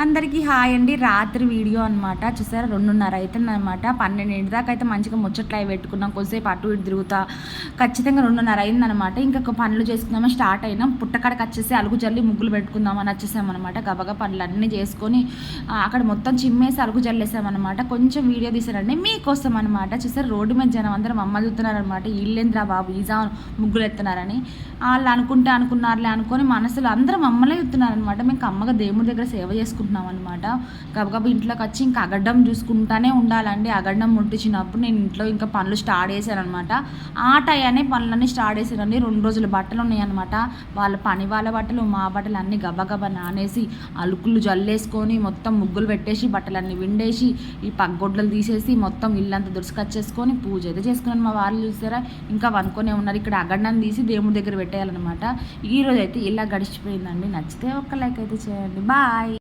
అందరికీ హాయ్ అండి. రాత్రి వీడియో అనమాట. చూసారా 2:30 అవుతుందనమాట. 12 దాకా అయితే మంచిగా ముచ్చట్లు అవి పెట్టుకున్నాం. కొద్దిసేపు అటు ఇటు తిరుగుతా ఖచ్చితంగా 2:30 అయిందనమాట. ఇంకా పనులు చేసుకుందామని స్టార్ట్ అయినాం. పుట్టకాడకి వచ్చేసి అలుగు జల్లి ముగ్గులు పెట్టుకుందామని వచ్చేసామన్నమాట. గబగా పనులన్నీ చేసుకొని అక్కడ మొత్తం చిమ్మేసి అలుగు జల్లేసామన్నమాట. కొంచెం వీడియో తీసారండి మీకోసం అనమాట. చూసారు రోడ్డు మీద జనం అందరం అమ్మ చూస్తున్నారనమాట. ఇల్లేంద్రా బాబు ఈజా ముగ్గులు ఎత్తున్నారని వాళ్ళు అనుకున్నారులే అనుకొని మనసులో అందరం అమ్మలే ఎత్తున్నారనమాట. మేము అమ్మగా దేవుడి దగ్గర సేవ చేసుకుంటున్నాం అనమాట. గబగబా ఇంట్లోకి వచ్చి ఇంకా అగడ్డం చూసుకుంటానే ఉండాలండి. అగడ్డం ముట్టించినప్పుడు నేను ఇంట్లో ఇంకా పనులు స్టార్ట్ చేశాను అనమాట. ఆ టయానే పనులన్నీ స్టార్ట్ చేశానండి. 2 రోజుల బట్టలు ఉన్నాయన్నమాట. వాళ్ళ బట్టలు మా బట్టలు అన్నీ గబగబా నానేసి అలుకులు జల్లేసుకొని మొత్తం ముగ్గులు పెట్టేసి బట్టలన్నీ విండేసి ఈ పగ్గొడ్లు తీసేసి మొత్తం ఇల్లంతా దురుసుకొచ్చేసుకొని పూజ అయితే చేసుకున్నాను. మా వాళ్ళు చూసారా ఇంకా వనుకొనే ఉన్నారు. ఇక్కడ అగడ్డాన్ని తీసి దేవుడి దగ్గర పెట్టేయాలన్నమాట. ఈరోజు అయితే ఇలా గడిచిపోయిందండి. నచ్చితే ఒక్క లైక్ అయితే చేయండి. బాయ్.